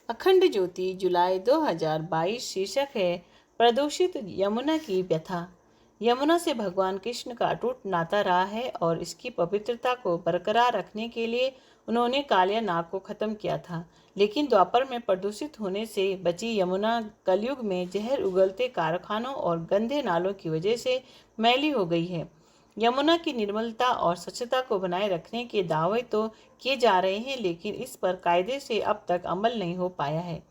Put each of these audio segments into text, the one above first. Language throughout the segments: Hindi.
अखंड ज्योति जुलाई 2022 शीर्षक है प्रदूषित यमुना की व्यथा। यमुना से भगवान कृष्ण का अटूट नाता रहा है और इसकी पवित्रता को बरकरार रखने के लिए उन्होंने कालिया नाग को खत्म किया था। लेकिन द्वापर में प्रदूषित होने से बची यमुना कलयुग में जहर उगलते कारखानों और गंदे नालों की वजह से मैली हो गई है। यमुना की निर्मलता और स्वच्छता को बनाए रखने के दावे तो किए जा रहे हैं, लेकिन इस पर कायदे से अब तक अमल नहीं हो पाया है।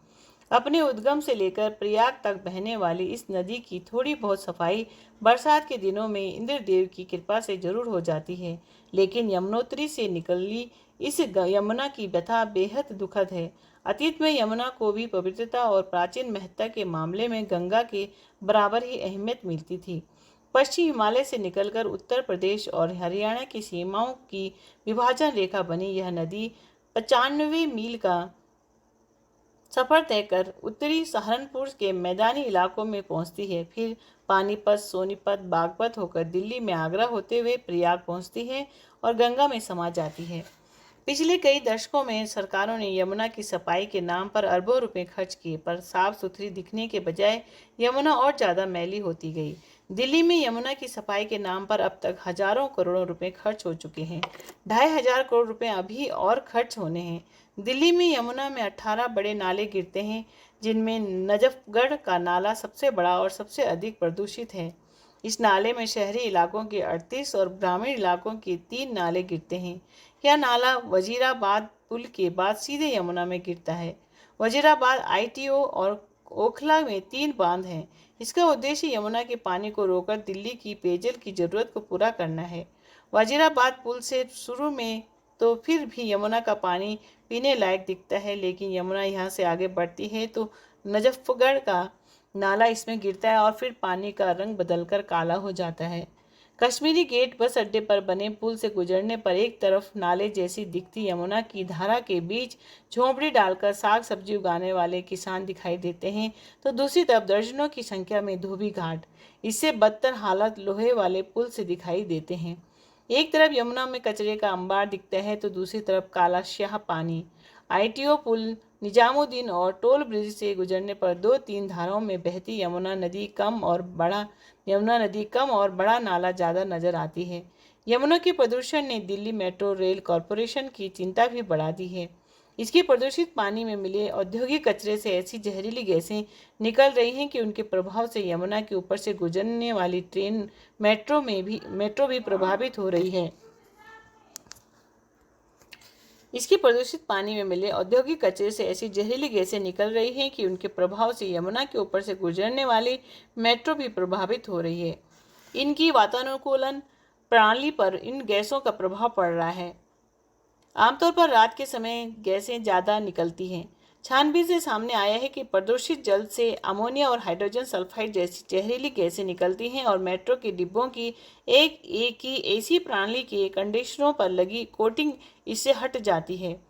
अपने उद्गम से लेकर प्रयाग तक बहने वाली इस नदी की थोड़ी बहुत सफाई बरसात के दिनों में इंद्रदेव की कृपा से जरूर हो जाती है, लेकिन यमुनोत्री से निकली इस यमुना की व्यथा बेहद दुखद है। अतीत में यमुना को भी पवित्रता और प्राचीन महत्ता के मामले में गंगा के बराबर ही अहमियत मिलती थी। पश्चिम हिमालय से निकलकर उत्तर प्रदेश और हरियाणा की सीमाओं की विभाजन रेखा बनी यह नदी 95 मील का सफर तय कर उत्तरी सहारनपुर के मैदानी इलाकों में पहुंचती है। फिर पानीपत, सोनीपत, बागपत होकर दिल्ली में आगरा होते हुए प्रयाग पहुंचती है और गंगा में समा जाती है। पिछले कई दशकों में सरकारों ने यमुना की सफाई के नाम पर अरबों रुपए खर्च किए, पर साफ सुथरी दिखने के बजाय यमुना और ज़्यादा मैली होती गई। दिल्ली में यमुना की सफाई के नाम पर अब तक हजारों करोड़ों रुपए खर्च हो चुके हैं। 2500 करोड़ रुपए अभी और खर्च होने हैं। दिल्ली में यमुना में 18 बड़े नाले गिरते हैं, जिनमें नजफगढ़ का नाला सबसे बड़ा और सबसे अधिक प्रदूषित है। इस नाले में शहरी इलाकों के 38 और ग्रामीण इलाकों के 3 नाले गिरते हैं। यह नाला वजीराबाद पुल के बाद सीधे यमुना में गिरता है। वजीराबाद आईटीओ और ओखला में 3 बांध हैं। इसका उद्देश्य यमुना के पानी को रोककर दिल्ली की पेयजल की जरूरत को पूरा करना है। वजीराबाद पुल से शुरू में तो फिर भी यमुना का पानी पीने लायक दिखता है, लेकिन यमुना यहाँ से आगे बढ़ती है तो नजफगढ़ का नाला इसमें गिरता है और फिर पानी का रंग बदलकर काला हो जाता है। कश्मीरी गेट बस अड्डे पर बने पुल से गुजरने पर एक तरफ नाले जैसी दिखती यमुना की धारा के बीच झोंपड़ी डालकर साग सब्जी उगाने वाले किसान दिखाई देते हैं, तो दूसरी तरफ दर्जनों की संख्या में धोबी घाट, इससे बदतर हालत लोहे वाले पुल से दिखाई देते हैं। एक तरफ यमुना में कचरे का अंबार दिखता है तो दूसरी तरफ काला स्याह पानी। आईटीओ पुल, निजामुद्दीन और टोल ब्रिज से गुजरने पर 2-3 धाराओं में बहती यमुना नदी कम और बड़ा नाला ज़्यादा नजर आती है। यमुना के प्रदूषण ने दिल्ली मेट्रो रेल कॉरपोरेशन की चिंता भी बढ़ा दी है। इसके प्रदूषित पानी में मिले औद्योगिक कचरे से ऐसी जहरीली गैसें निकल रही हैं कि उनके प्रभाव से यमुना के ऊपर से गुजरने वाली ट्रेन मेट्रो भी प्रभावित हो रही है। इसके प्रदूषित पानी में मिले औद्योगिक कचरे से ऐसी जहरीली गैसें निकल रही हैं कि उनके प्रभाव से यमुना के ऊपर से गुजरने वाली मेट्रो भी प्रभावित हो रही है। इनकी वातानुकूलन प्रणाली पर इन गैसों का प्रभाव पड़ रहा है। आमतौर पर रात के समय गैसें ज़्यादा निकलती हैं। छानबीन से सामने आया है कि प्रदूषित जल से अमोनिया और हाइड्रोजन सल्फाइड जैसी जहरीली गैसें निकलती हैं और मेट्रो के डिब्बों की एक ही एसी प्रणाली के कंडीशनरों पर लगी कोटिंग इससे हट जाती है।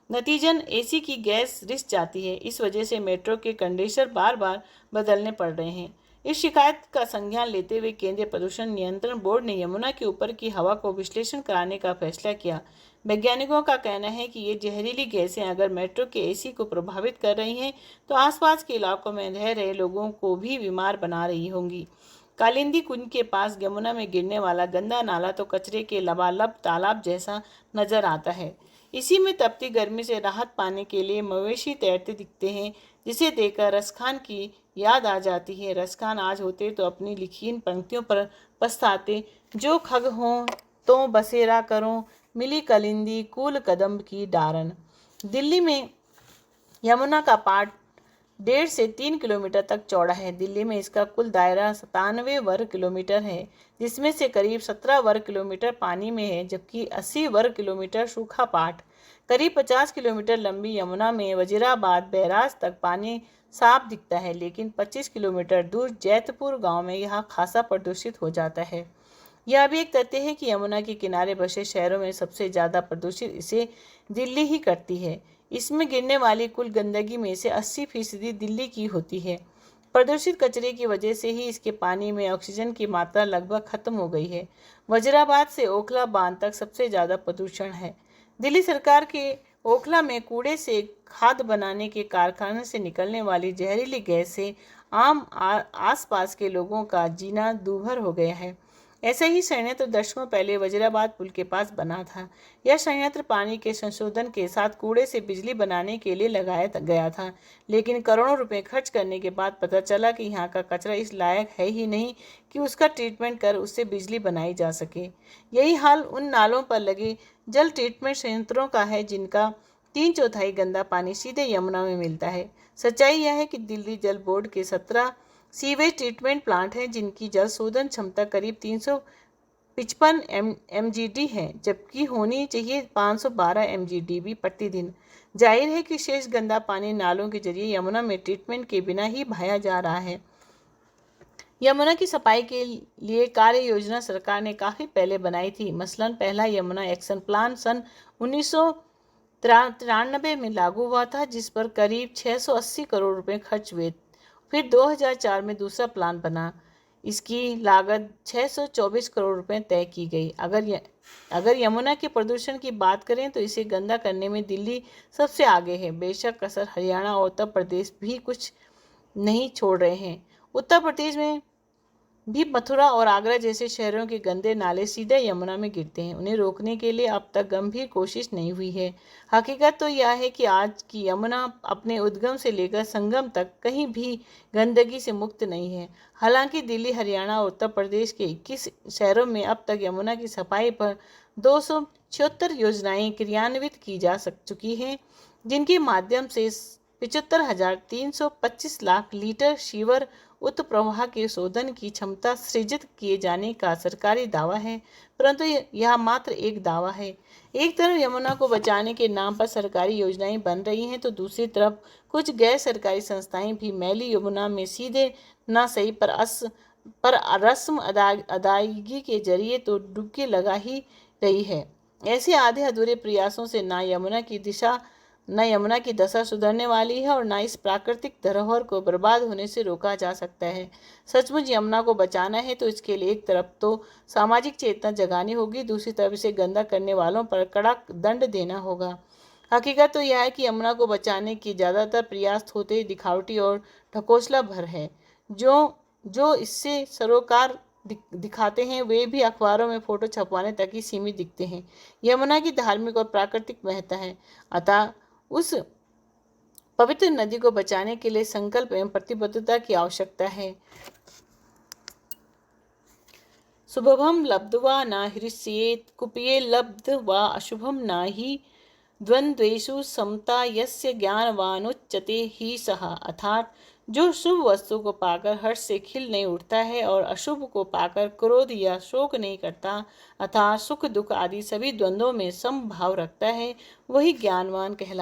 नतीजन एसी की गैस रिस जाती है। इस वजह से मेट्रो के कंडीशनर बार बार बदलने पड़ रहे हैं। इस शिकायत का संज्ञान लेते हुए केंद्रीय प्रदूषण नियंत्रण बोर्ड ने यमुना के ऊपर की हवा को विश्लेषण कराने का फैसला किया। वैज्ञानिकों का कहना है कि ये जहरीली गैसें अगर मेट्रो के एसी को प्रभावित कर रही हैं तो आसपास के इलाकों में रह रहे लोगों को भी बीमार बना रही होंगी। कालिंदी कुंज के पास यमुना में गिरने वाला गंदा नाला तो कचरे के लबालब तालाब जैसा नजर आता है। इसी में तपती गर्मी से राहत पाने के लिए मवेशी तैरते दिखते हैं, जिसे देखकर रसखान की याद आ जाती है। रसखान आज होते तो अपनी लिखीन पंक्तियों पर पछताते, जो खग हों तो बसेरा करो, मिली कलिंदी कूल कदम की डारन। दिल्ली में यमुना का पाट 1.5 से 3 किलोमीटर तक चौड़ा है। दिल्ली में इसका कुल दायरा 97 वर्ग किलोमीटर है, जिसमें से करीब 17 वर्ग किलोमीटर पानी में है, जबकि 80 वर्ग किलोमीटर सूखा पाट। करीब 50 किलोमीटर लंबी यमुना में वजीराबाद बैराज तक पानी साफ दिखता है, लेकिन 25 किलोमीटर दूर जैतपुर गांव में यह खासा प्रदूषित हो जाता है। यह भी एक तथ्य है कि यमुना के किनारे बसे शहरों में सबसे ज़्यादा प्रदूषित इसे दिल्ली ही करती है। इसमें गिरने वाली कुल गंदगी में से 80% दिल्ली की होती है। प्रदूषित कचरे की वजह से ही इसके पानी में ऑक्सीजन की मात्रा लगभग खत्म हो गई है। वजीराबाद से ओखला बांध तक सबसे ज़्यादा प्रदूषण है। दिल्ली सरकार के ओखला में कूड़े से खाद बनाने के कारखाने से निकलने वाली जहरीली गैस से आसपास के लोगों का जीना दूभर हो गया है। ऐसा ही संयंत्र दशकों पहले वजीराबाद पुल के पास बना था। यह संयंत्र पानी के संशोधन के साथ कूड़े से बिजली बनाने के लिए लगाया गया था, लेकिन करोड़ों रुपए खर्च करने के बाद पता चला कि यहाँ का कचरा इस लायक है ही नहीं कि उसका ट्रीटमेंट कर उससे बिजली बनाई जा सके। यही हाल उन नालों पर लगे जल ट्रीटमेंट संयंत्रों का है जिनका 3/4 गंदा पानी सीधे यमुना में मिलता है। सच्चाई यह है कि दिल्ली जल बोर्ड के 17 सीवेज ट्रीटमेंट प्लांट हैं जिनकी जल शोधन क्षमता करीब 355 MGD है, जबकि होनी चाहिए 512 MGD प्रतिदिन। जाहिर है कि शेष गंदा पानी नालों के जरिए यमुना में ट्रीटमेंट के बिना ही बहाया जा रहा है। यमुना की सफाई के लिए कार्य योजना सरकार ने काफ़ी पहले बनाई थी। मसलन पहला यमुना एक्शन प्लान सन 1993 में लागू हुआ था, जिस पर करीब 680 करोड़ रुपए खर्च हुए। फिर 2004 में दूसरा प्लान बना। इसकी लागत 624 करोड़ रुपए तय की गई। अगर यमुना के प्रदूषण की बात करें तो इसे गंदा करने में दिल्ली सबसे आगे है। बेशक कसर हरियाणा और उत्तर प्रदेश भी कुछ नहीं छोड़ रहे हैं। उत्तर प्रदेश में भी मथुरा और आगरा जैसे शहरों के गंदे नाले सीधे यमुना में गिरते हैं। उन्हें रोकने के लिए अब तक गंभीर कोशिश नहीं हुई है। हकीकत तो यह है कि आज की यमुना अपने उद्गम से लेकर संगम तक कहीं भी गंदगी से मुक्त नहीं है। हालांकि दिल्ली, हरियाणा और उत्तर प्रदेश के 21 शहरों में अब तक यमुना की सफाई पर 276 योजनाएं क्रियान्वित की जा चुकी हैं, जिनके माध्यम से 75,325 लाख लीटर सीवर उत्तर प्रवाह के शोधन की क्षमता सृजित किए जाने का सरकारी दावा है। परंतु यह मात्र एक दावा है। एक तरफ यमुना को बचाने के नाम पर सरकारी योजनाएं बन रही हैं, तो दूसरी तरफ कुछ गैर सरकारी संस्थाएं भी मैली यमुना में सीधे न सही पर रस्म अदायगी के जरिए तो डुबकी लगा ही रही है। ऐसे आधे अधूरे प्रयासों से न यमुना की दशा सुधरने वाली है और न इस प्राकृतिक धरोहर को बर्बाद होने से रोका जा सकता है। सचमुच यमुना को बचाना है तो इसके लिए एक तरफ तो सामाजिक चेतना जगानी होगी, दूसरी तरफ इसे गंदा करने वालों पर कड़ा दंड देना होगा। हकीकत तो यह है कि यमुना को बचाने की ज़्यादातर प्रयास होते दिखावटी और ढकोसला भर है। जो इससे सरोकार दिखाते हैं वे भी अखबारों में फोटो छपवाने तक ही सीमित दिखते हैं। यमुना की धार्मिक और प्राकृतिक महत्ता है, अतः उस पवित्र नदी को बचाने के लिए संकल्प एवं प्रतिबद्धता की आवश्यकता है। शुभम लब्ध्वा न हृष्येत, कुपिये लब्ध्वा अशुभम न हि द्वंद्वेषु समता यस्य ज्ञानवानुच्यते ही सः। अर्थात जो शुभ वस्तु को पाकर हर्ष से खिल नहीं उठता है और अशुभ को पाकर क्रोध या शोक नहीं करता, अर्थात सुख दुख आदि सभी द्वंद्वों में समभाव रखता है, वही ज्ञानवान कहलाता है।